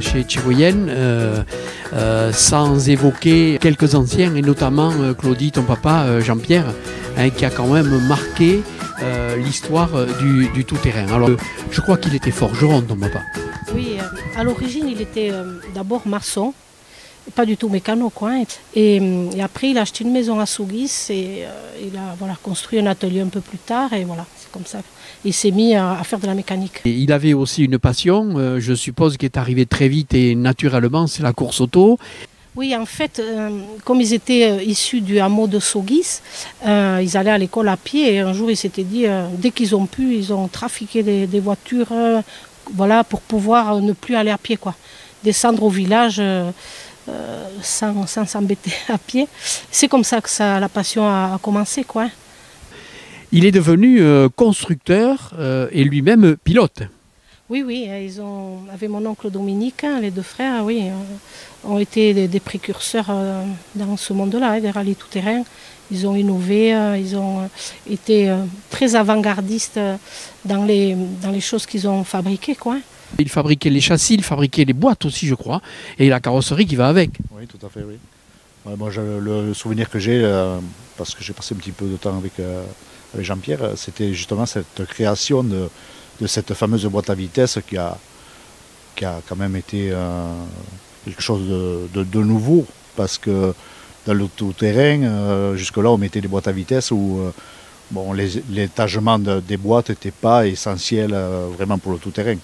chez Tchiroyen, sans évoquer quelques anciens, et notamment Claudie, ton papa, Jean-Pierre, qui a quand même marqué l'histoire du tout-terrain. Alors, je crois qu'il était forgeron, ton papa. Oui, à l'origine, il était d'abord maçon, pas du tout mécano, quoi. Et après, il a acheté une maison à Sougis et il a construit un atelier un peu plus tard. Et voilà, c'est comme ça. Il s'est mis à faire de la mécanique. Et il avait aussi une passion, je suppose, qui est arrivée très vite et naturellement, c'est la course auto. Oui, en fait, comme ils étaient issus du hameau de Sougis, ils allaient à l'école à pied. Et un jour, ils s'étaient dit, dès qu'ils ont pu, ils ont trafiqué des voitures voilà, pour pouvoir ne plus aller à pied, quoi. Descendre au village sans s'embêter à pied. C'est comme ça que la passion a commencé, quoi. Il est devenu constructeur et lui-même pilote. Oui, oui, avec mon oncle Dominique, les deux frères, oui, ont été des précurseurs dans ce monde-là, des rallyes tout-terrain. Ils ont innové, ils ont été très avant-gardistes dans les choses qu'ils ont fabriquées, quoi. Il fabriquait les châssis, il fabriquait les boîtes aussi, je crois, et la carrosserie qui va avec. Oui, tout à fait, oui. Ouais, moi, le souvenir que j'ai, parce que j'ai passé un petit peu de temps avec Jean-Pierre, c'était justement cette création de cette fameuse boîte à vitesse qui a quand même été quelque chose de nouveau, parce que dans le tout-terrain, jusque-là, on mettait des boîtes à vitesse où l'étagement des boîtes n'était pas essentiel vraiment pour le tout-terrain.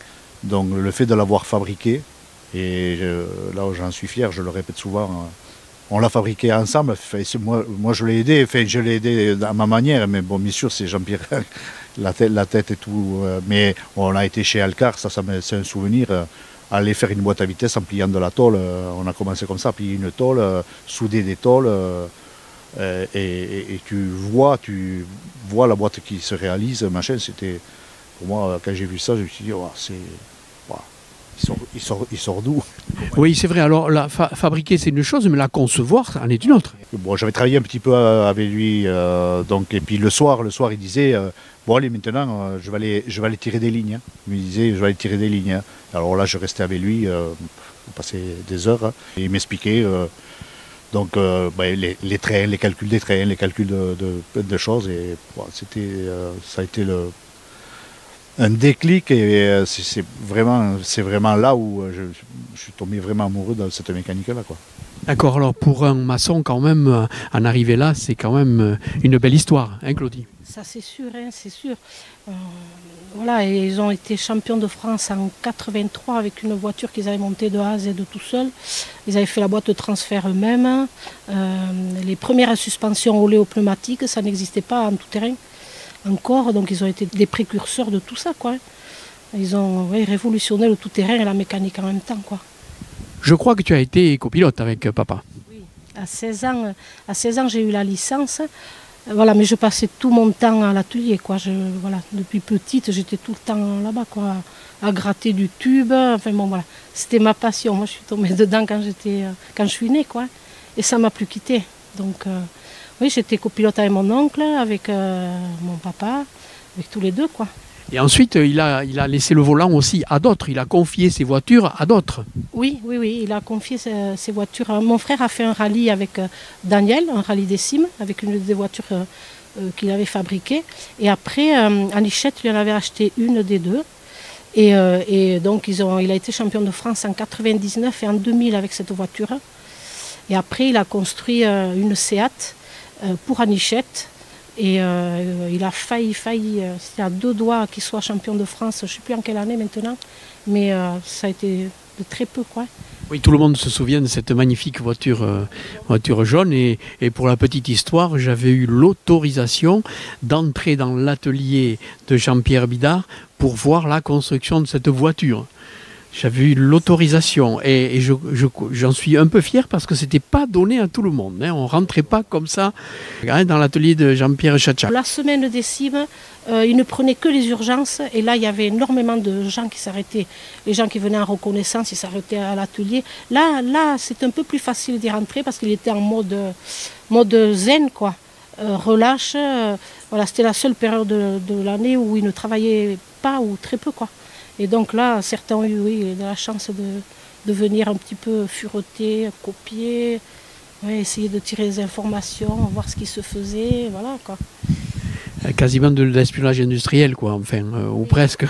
Donc le fait de l'avoir fabriqué, et là où j'en suis fier, je le répète souvent, on l'a fabriqué ensemble. Moi je l'ai aidé, je l'ai aidé à ma manière, mais bon, bien sûr c'est Jean-Pierre, la tête et tout. Mais on a été chez Alcar, c'est un souvenir. Aller faire une boîte à vitesse en pliant de la tôle, on a commencé comme ça, plier une tôle, souder des tôles, et tu vois la boîte qui se réalise, machin. C'était, pour moi, quand j'ai vu ça, je me suis dit, oh, il sort d'où? Oui, c'est vrai. Alors, fabriquer, c'est une chose, mais la concevoir, en est une autre. Bon, j'avais travaillé un petit peu avec lui, et puis le soir, il disait, bon allez, maintenant, je vais aller tirer des lignes. Hein. Il me disait, je vais aller tirer des lignes. Hein. Alors là, je restais avec lui, on passait des heures, hein, et il m'expliquait les trains, les calculs des trains, les calculs de choses, et ça a été un déclic, et c'est vraiment là où je suis tombé vraiment amoureux de cette mécanique-là, quoi. D'accord, alors pour un maçon, quand même, en arriver là, c'est quand même une belle histoire, hein, Claudie? Ça, c'est sûr, hein, c'est sûr. Voilà, et ils ont été champions de France en 83 avec une voiture qu'ils avaient montée de A à Z tout seuls. Ils avaient fait la boîte de transfert eux-mêmes. Les premières suspensions oléopneumatiques, ça n'existait pas en tout-terrain encore, donc ils ont été des précurseurs de tout ça, quoi. Ils ont révolutionné le tout-terrain et la mécanique en même temps, quoi. Je crois que tu as été copilote avec papa. Oui, à 16 ans, j'ai eu la licence. Voilà, mais je passais tout mon temps à l'atelier, quoi. Voilà, depuis petite, j'étais tout le temps là-bas, quoi, à gratter du tube. Enfin bon, voilà, c'était ma passion. Moi, je suis tombée dedans quand je suis née, quoi. Et ça m'a plus quittée. Donc, oui, j'étais copilote avec mon oncle, avec mon papa, avec tous les deux, quoi. Et ensuite, il a laissé le volant aussi à d'autres. Il a confié ses voitures à d'autres. Oui, il a confié ses voitures. Mon frère a fait un rallye avec Daniel, un rallye des cimes, avec une des voitures qu'il avait fabriquées. Et après, Anichette lui en avait acheté une des deux. Et donc, il a été champion de France en 99 et en 2000 avec cette voiture. Et après, il a construit une Seat pour Anichette. Et il a failli, c'était à 2 doigts qu'il soit champion de France, je ne sais plus en quelle année maintenant, mais ça a été de très peu, quoi. Oui, tout le monde se souvient de cette magnifique voiture jaune, et pour la petite histoire, j'avais eu l'autorisation d'entrer dans l'atelier de Jean-Pierre Bidard pour voir la construction de cette voiture. J'avais eu l'autorisation et j'en suis un peu fier parce que ce n'était pas donné à tout le monde. Hein. On ne rentrait pas comme ça dans l'atelier de Jean-Pierre Chacha. La semaine des cimes, ils ne prenaient que les urgences et là il y avait énormément de gens qui s'arrêtaient. Les gens qui venaient en reconnaissance, ils s'arrêtaient à l'atelier. Là c'est un peu plus facile d'y rentrer parce qu'il était en mode zen, quoi. Relâche. Voilà, c'était la seule période de l'année où ils ne travaillaient pas ou très peu, quoi. Et donc là, certains ont eu oui, de la chance de venir un petit peu fureter, copier, ouais, essayer de tirer des informations, voir ce qui se faisait, voilà quoi. Quasiment de l'espionnage industriel, quoi, enfin, ou presque.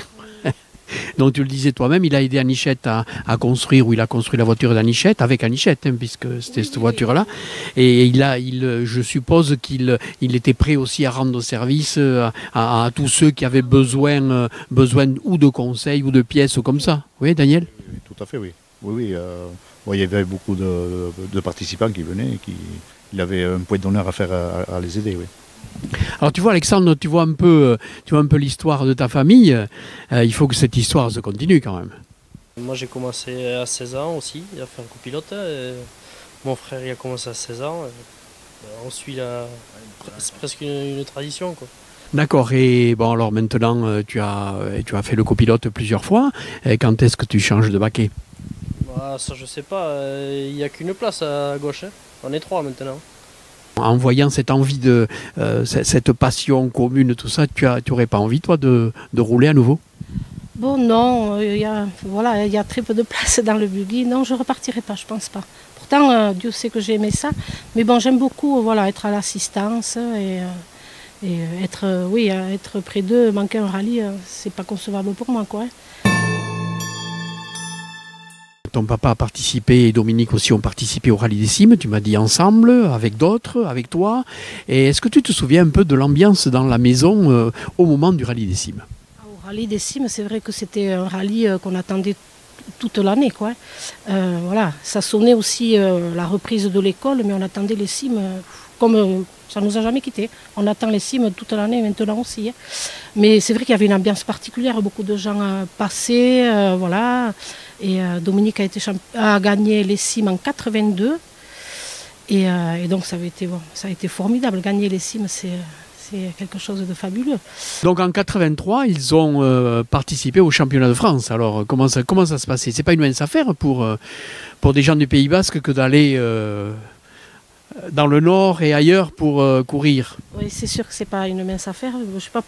Donc tu le disais toi-même, il a aidé Anichette à construire, ou il a construit la voiture d'Anichette, avec Anichette, hein, puisque c'était cette voiture-là. Et je suppose qu'il était prêt aussi à rendre service à tous ceux qui avaient besoin ou de conseils ou de pièces comme ça. Oui, Daniel? Oui, tout à fait, oui. Oui, bon, il y avait beaucoup de participants qui venaient et il avait un point d'honneur à faire à les aider, oui. Alors tu vois Alexandre, tu vois un peu l'histoire de ta famille. Il faut que cette histoire se continue quand même. Moi j'ai commencé à 16 ans aussi, à faire copilote. Mon frère il a commencé à 16 ans. On suit c'est presque une tradition, quoi. D'accord, et bon alors maintenant tu as fait le copilote plusieurs fois. Quand est-ce que tu changes de baquet? Bah, ça je sais pas, il n'y a qu'une place à gauche, hein. On est 3 maintenant. En voyant cette envie cette passion commune, tout ça, tu n'aurais pas envie, toi, de rouler à nouveau? Bon, non, il y a très peu de place dans le buggy. Non, je ne repartirai pas, je ne pense pas. Pourtant, Dieu sait que j'ai aimé ça. Mais bon, j'aime beaucoup voilà, être à l'assistance et être près d'eux. Manquer un rallye, c'est pas concevable pour moi, quoi. Ton papa a participé et Dominique aussi ont participé au Rallye des Cimes, tu m'as dit ensemble, avec d'autres, avec toi. Et est-ce que tu te souviens un peu de l'ambiance dans la maison au moment du Rallye des Cimes? Au Rallye des Cimes, c'est vrai que c'était un rallye qu'on attendait toute l'année, quoi. Voilà, ça sonnait aussi la reprise de l'école, mais on attendait les cimes comme ça ne nous a jamais quittés. On attend les cimes toute l'année maintenant aussi, hein. Mais c'est vrai qu'il y avait une ambiance particulière, beaucoup de gens passaient, voilà. Et Dominique a gagné les cimes en 82. Et donc ça a été formidable. Gagner les cimes, c'est quelque chose de fabuleux. Donc en 83, ils ont participé au championnat de France. Alors comment ça se passait? C'est pas une mince affaire pour des gens du Pays Basque que d'aller dans le Nord et ailleurs pour courir. Oui, c'est sûr que c'est pas une mince affaire. Je sais pas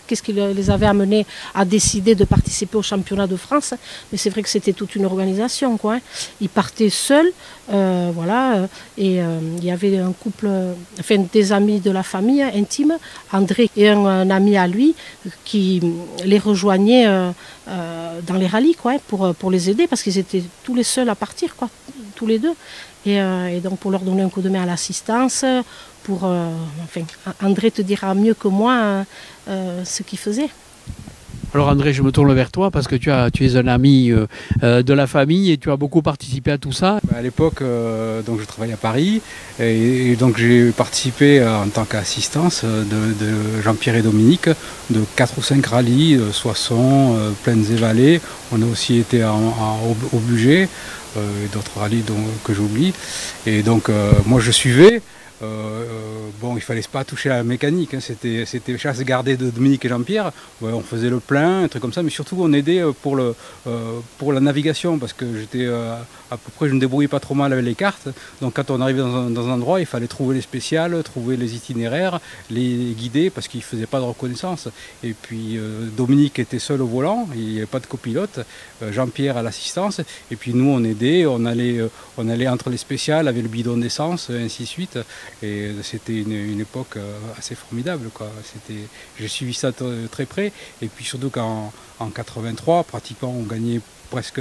qu'est-ce qui les avait amenés à décider de participer au championnat de France, mais c'est vrai que c'était toute une organisation, quoi, hein. Ils partaient seuls, voilà, et il y avait un couple, enfin des amis de la famille intime, André et un ami à lui, qui les rejoignaient dans les rallyes, quoi, hein, pour les aider, parce qu'ils étaient tous les seuls à partir, quoi, tous les deux. Et donc pour leur donner un coup de main à l'assistance, enfin, André te dira mieux que moi ce qu'il faisait. Alors André, je me tourne vers toi parce que tu es un ami de la famille et tu as beaucoup participé à tout ça. À l'époque, donc je travaillais à Paris et donc j'ai participé en tant qu'assistance de Jean-Pierre et Dominique de 4 ou 5 rallyes, Soissons, Plaines et Vallées. On a aussi été au budget et d'autres rallyes que j'oublie. Et donc moi je suivais. Bon, il fallait pas toucher à la mécanique, hein. C'était chasse gardée de Dominique et Jean-Pierre. Ouais, on faisait le plein, un truc comme ça, mais surtout on aidait pour la navigation, parce que à peu près, je me débrouillais pas trop mal avec les cartes. Donc quand on arrivait dans un endroit, il fallait trouver les spéciales, trouver les itinéraires, les guider, parce qu'ils faisaient pas de reconnaissance. Et puis Dominique était seul au volant, il n'y avait pas de copilote, Jean-Pierre à l'assistance, et puis nous on aidait, on allait entre les spéciales avec le bidon d'essence, et ainsi de suite. Et c'était une époque assez formidable, quoi. J'ai suivi ça très près. Et puis surtout qu'en 83, pratiquement, on gagnait presque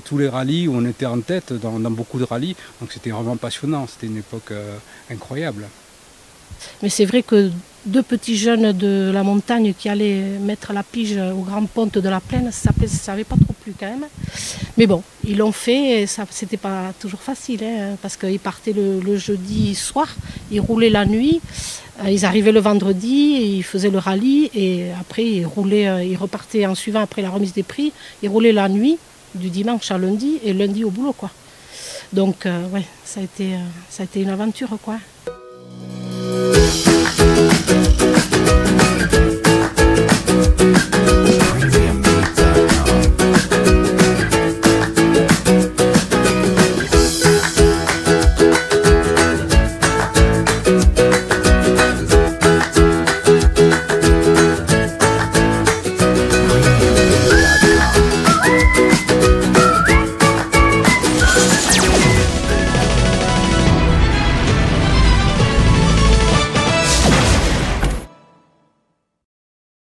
tous les rallyes, où on était en tête dans beaucoup de rallyes. Donc c'était vraiment passionnant. C'était une époque incroyable. Mais c'est vrai que deux petits jeunes de la montagne qui allaient mettre la pige aux grandes pontes de la plaine, ça n'avait pas trop plu quand même. Mais bon, ils l'ont fait et c'était pas toujours facile, hein, parce qu'ils partaient le jeudi soir, ils roulaient la nuit, ils arrivaient le vendredi, ils faisaient le rallye et après ils repartaient en suivant après la remise des prix, ils roulaient la nuit du dimanche à lundi et lundi au boulot, quoi. Donc ouais, ça a été une aventure, quoi.